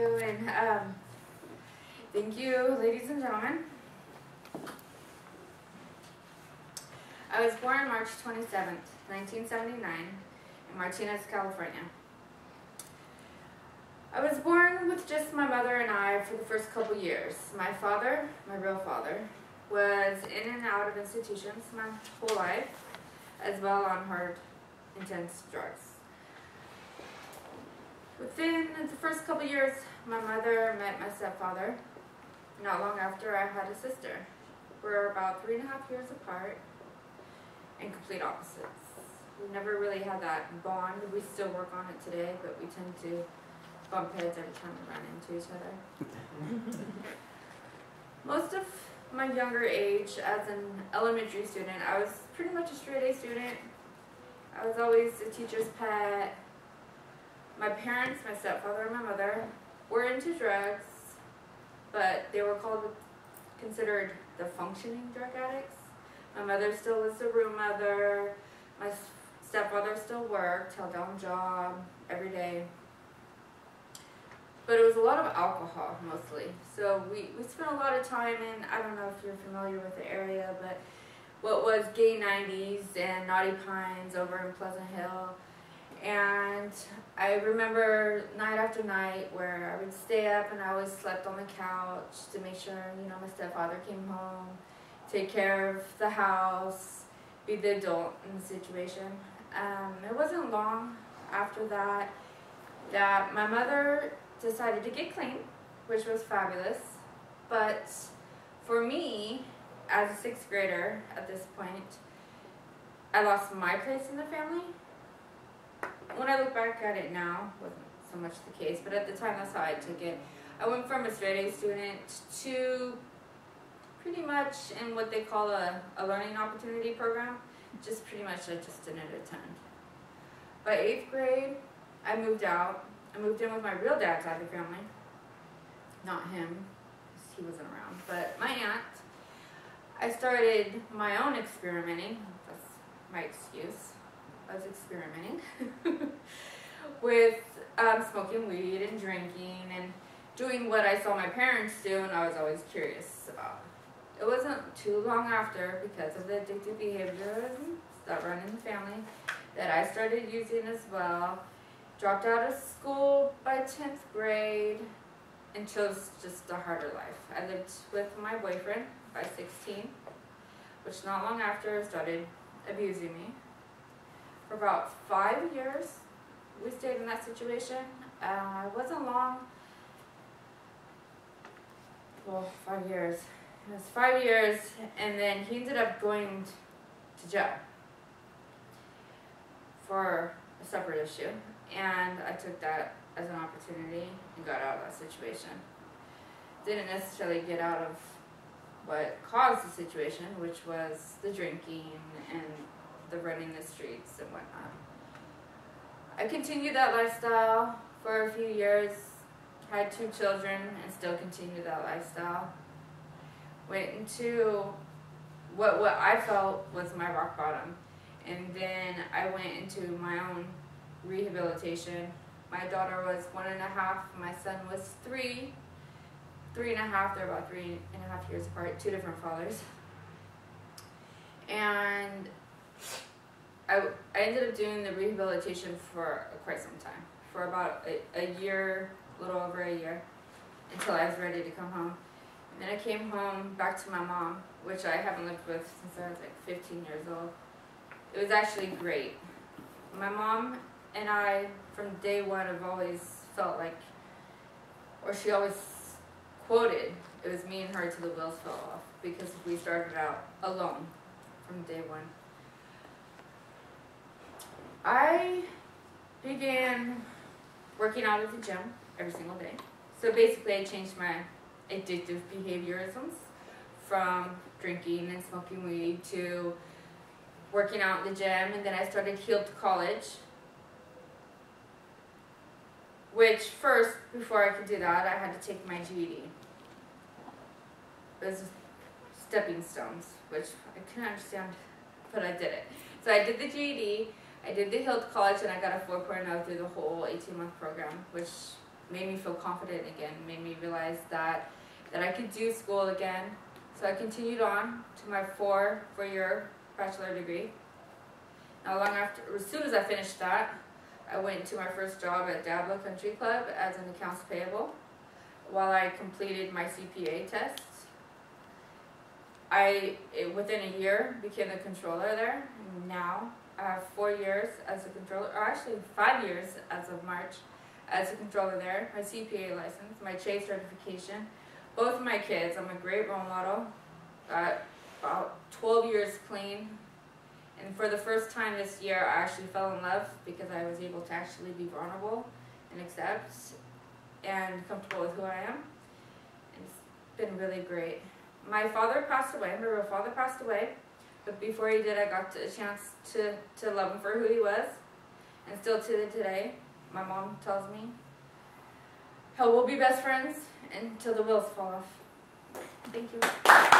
you, and thank you, ladies and gentlemen. I was born March 27th, 1979, in Martinez, California. I was born with just my mother and I for the first couple years. My father, my real father, was in and out of institutions my whole life, as well on hard, intense drugs. Within the first couple years, my mother met my stepfather. Not long after, I had a sister. We're about 3.5 years apart and complete opposites. We never really had that bond. We still work on it today, but we tend to bump heads every time we run into each other. Most of my younger age, as an elementary student, I was pretty much a straight-A student. I was always a teacher's pet. My parents, my stepfather and my mother, were into drugs, but they were considered the functioning drug addicts. My mother still was a room mother. My stepfather still worked, held down a job every day. But it was a lot of alcohol, mostly. So we spent a lot of time in, I don't know if you're familiar with the area, but what was Gay 90s and Naughty Pines over in Pleasant Hill. And I remember night after night where I would stay up and I always slept on the couch to make sure, my stepfather came home, take care of the house, be the adult in the situation. It wasn't long after that my mother decided to get clean, which was fabulous. But for me, as a 6th grader at this point, I lost my place in the family. When I look back at it now, wasn't so much the case, but at the time that's how I took it. I went from a straight-A student to pretty much in what they call a learning opportunity program. Just pretty much I just didn't attend. By 8th grade, I moved out. I moved in with my real dad's side of the family. Not him, because he wasn't around, but my aunt. I started my own experimenting. That's my excuse. I was experimenting with smoking weed and drinking and doing what I saw my parents do, and I was always curious about. It wasn't too long after, because of the addictive behaviorism that run in the family, that I started using as well. Dropped out of school by 10th grade and chose just a harder life. I lived with my boyfriend by 16, which not long after started abusing me. For about 5 years, we stayed in that situation. It wasn't long. Well, 5 years. It was 5 years, and then he ended up going to jail for a separate issue. And I took that as an opportunity and got out of that situation. Didn't necessarily get out of what caused the situation, which was the drinking and the running the streets and whatnot. I continued that lifestyle for a few years, had 2 children, and still continued that lifestyle. Went into what I felt was my rock bottom. And then I went into my own rehabilitation. My daughter was 1.5, my son was 3.5. They're about 3.5 years apart, 2 different fathers. And I ended up doing the rehabilitation for quite some time, for about a year, a little over a year, until I was ready to come home. And then I came home back to my mom, which I haven't lived with since I was like 15 years old. It was actually great. My mom and I, from day one, have always felt like, or she always quoted, it was me and her till the wheels fell off, because we started out alone from day one. I began working out at the gym every single day. So basically I changed my addictive behaviorisms from drinking and smoking weed to working out in the gym, and then I started Healed to College, which first, before I could do that, I had to take my GED. It was stepping stones, which I couldn't understand, but I did it. So I did the GED, I did the Healed College, and I got a 4.0 through the whole 18-month program, which made me feel confident again, made me realize that I could do school again. So I continued on to my four-year bachelor degree. Now, as soon as I finished that, I went to my first job at Diablo Country Club as an accounts payable while I completed my CPA tests. Within a year, became the controller there. And now I have 4 years as a controller, or actually 5 years as of March as a controller there. My CPA license, my Chase certification. Both of my kids, I'm a great role model. Got about 12 years clean. And for the first time this year, I actually fell in love because I was able to actually be vulnerable and accept and comfortable with who I am. And it's been really great. My father passed away, my real father passed away, but before he did, I got a chance to love him for who he was. And still to today, my mom tells me how we'll be best friends until the wheels fall off. Thank you.